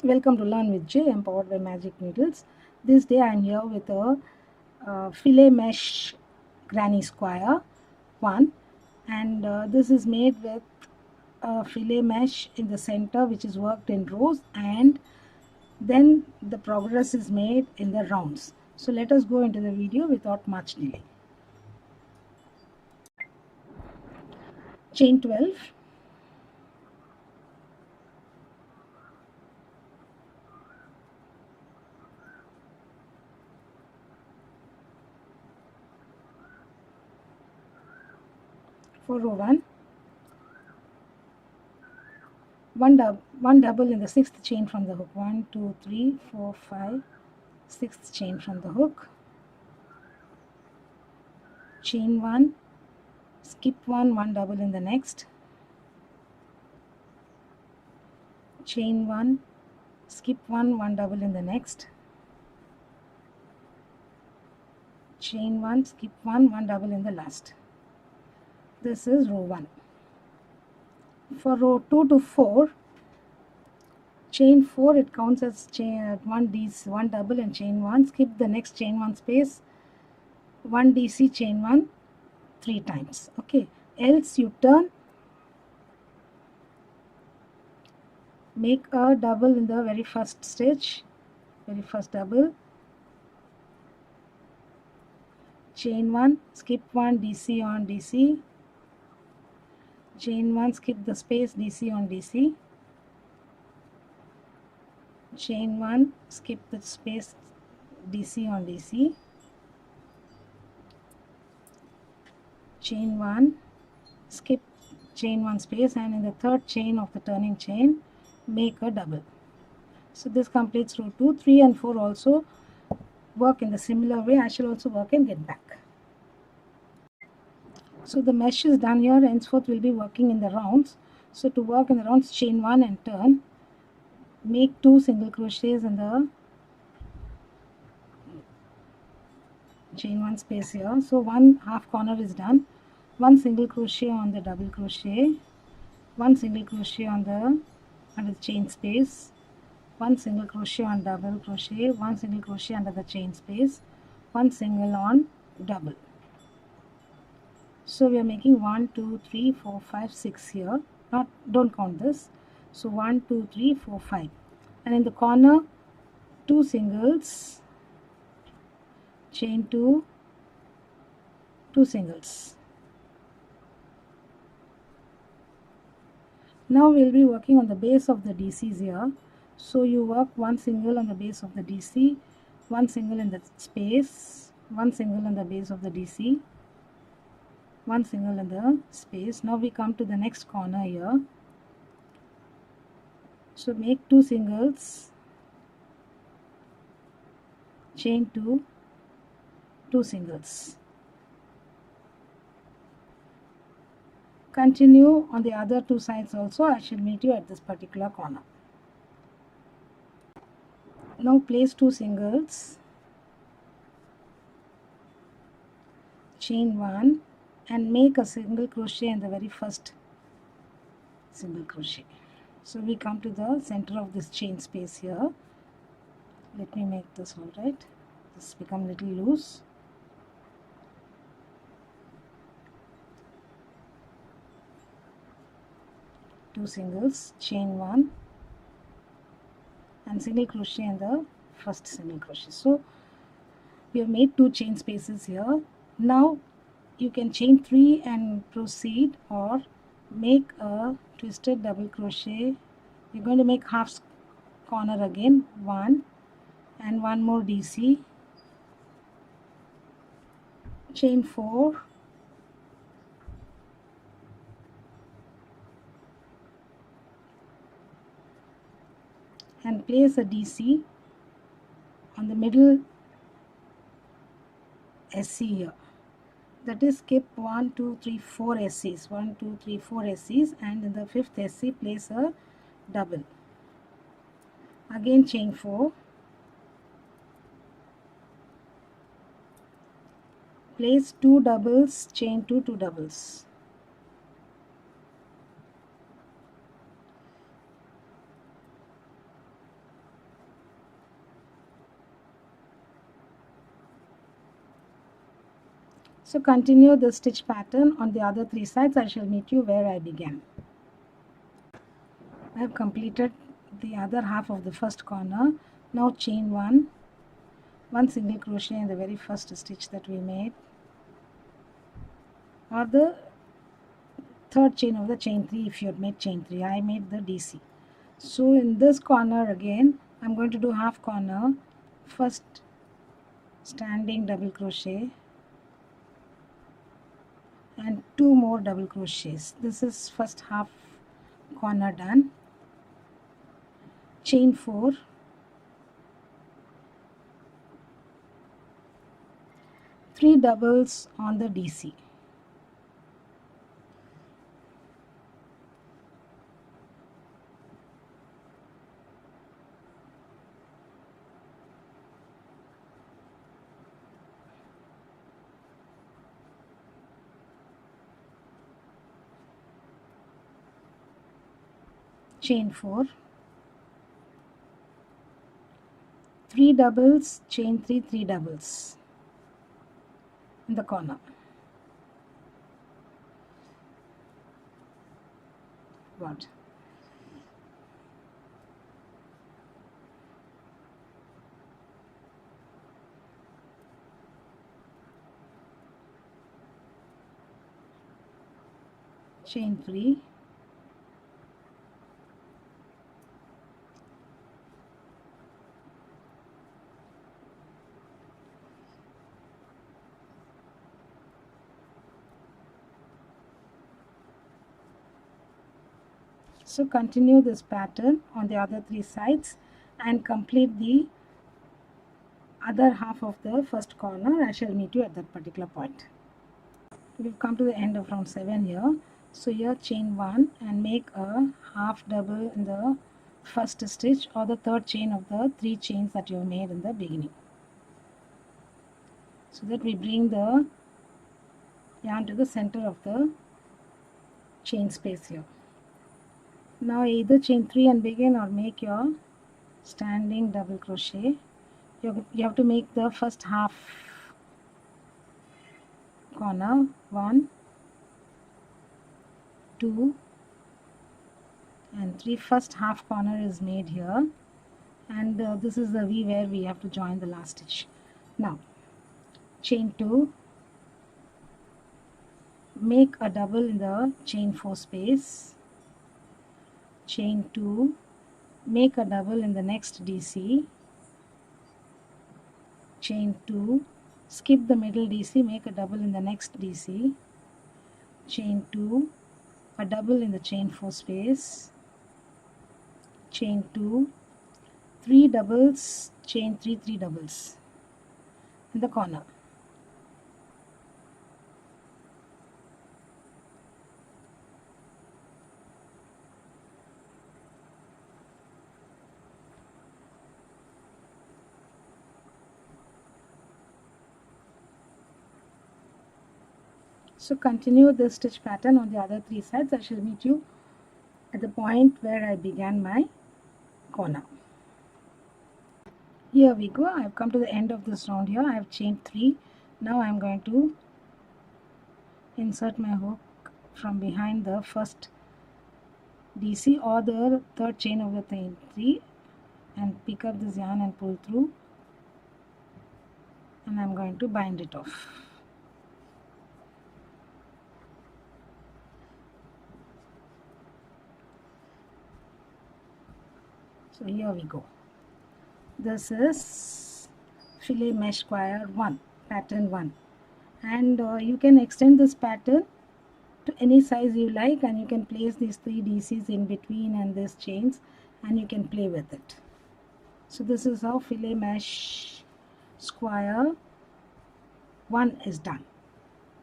Welcome to Learn with J, empowered by Magic Needles. This day I am here with a filet mesh granny square one, and this is made with a filet mesh in the center, which is worked in rows, and then the progress is made in the rounds. So let us go into the video without much delay. Chain 12. For row 1, one double in the sixth chain from the hook. 1 2 3 4 5, sixth chain from the hook. Chain 1, skip 1 double in the next. Chain 1, skip 1 double in the next. Chain 1, skip 1 double in the last. This is row 1. For row 2 to 4, chain 4, it counts as chain 1 double and chain 1. Skip the next chain 1 space, 1 DC, chain 1 3 times. Okay, else you turn, make a double in the very first stitch, very first double. Chain 1, skip 1 DC on DC. Chain 1, skip the space, DC on DC. Chain 1, skip the space, DC on DC. Chain 1, skip chain 1 space, and in the third chain of the turning chain make a double. So this completes row 2. 3 and 4 also work in the similar way. I shall also work and get back. So the mesh is done here. Henceforth we'll be working in the rounds. So to work in the rounds, chain 1 and turn, make 2 single crochets in the chain 1 space here. So one half corner is done. 1 single crochet on the double crochet, 1 single crochet on the under the chain space, 1 single crochet on double crochet, 1 single crochet under the chain space, 1 single on double. So we are making 1 2 3 4 5 6 here. Don't count this. So 1 2 3 4 5, and in the corner 2 singles, chain 2, 2 singles. Now we'll be working on the base of the DCs here. So you work 1 single on the base of the DC, 1 single in the space, 1 single on the base of the DC, 1 single in the space. Now we come to the next corner here. So make 2 singles, chain 2, 2 singles. Continue on the other 2 sides also. I shall meet you at this particular corner. Now place 2 singles, chain 1, and make a single crochet in the very first single crochet. So we come to the center of this chain space here. Let me make this all right. This become little loose. Two singles, chain 1, and single crochet in the first single crochet. So we have made 2 chain spaces here. Now you can chain 3 and proceed, or make a twisted double crochet. You're going to make half corner again, 1 and 1 more DC, chain 4, and place a DC on the middle SC here. That is, skip 1 2 3 4 SCs, 1 2 3 4 SCs, and in the fifth SC place a double. Again chain 4, place 2 doubles, chain 2, 2 doubles. So continue the stitch pattern on the other 3 sides. I shall meet you where I began. I have completed the other half of the first corner. Now chain 1 single crochet in the very first stitch that we made, or the third chain of the chain 3 if you had made chain 3. I made the DC. So in this corner again I'm going to do half corner, first standing double crochet and 2 more double crochets. This is first half corner done. Chain 4, three doubles on the DC. Chain 4, 3 doubles, chain 3, 3 doubles in the corner. What? Chain 3, so continue this pattern on the other 3 sides and complete the other half of the first corner. I shall meet you at that particular point. We've come to the end of round 7 here. So here chain 1 and make a half double in the first stitch or the third chain of the 3 chains that you have made in the beginning, so that we bring the yarn to the center of the chain space here. Now either chain 3 and begin or make your standing double crochet. You have to make the first half corner 1, 2 and 3. First half corner is made here, and this is the V where we have to join the last stitch. Now chain 2, make a double in the chain 4 space, chain 2, make a double in the next DC, chain 2, skip the middle DC, make a double in the next DC, chain 2, a double in the chain 4 space, chain 2, 3 doubles, chain 3, 3 doubles in the corner. So continue the stitch pattern on the other 3 sides. I shall meet you at the point where I began my corner. Here we go. I have come to the end of this round here. I have chained 3. Now I am going to insert my hook from behind the first DC or the third chain of the chain 3 and pick up this yarn and pull through, and I am going to bind it off. So here we go. This is Filet Mesh Square 1, pattern 1, and you can extend this pattern to any size you like, and you can place these 3 DCs in between and these chains, and you can play with it. So this is how Filet Mesh Square 1 is done.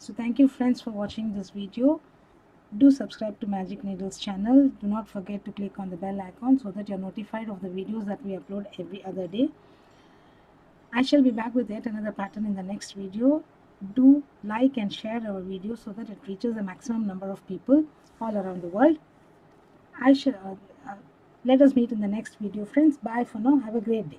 So thank you friends for watching this video. Do subscribe to Magic Needles channel. Do not forget to click on the bell icon so that you're notified of the videos that we upload every other day. I shall be back with yet another pattern in the next video. Do like and share our video so that it reaches a maximum number of people all around the world. Let us meet in the next video friends. Bye for now. Have a great day.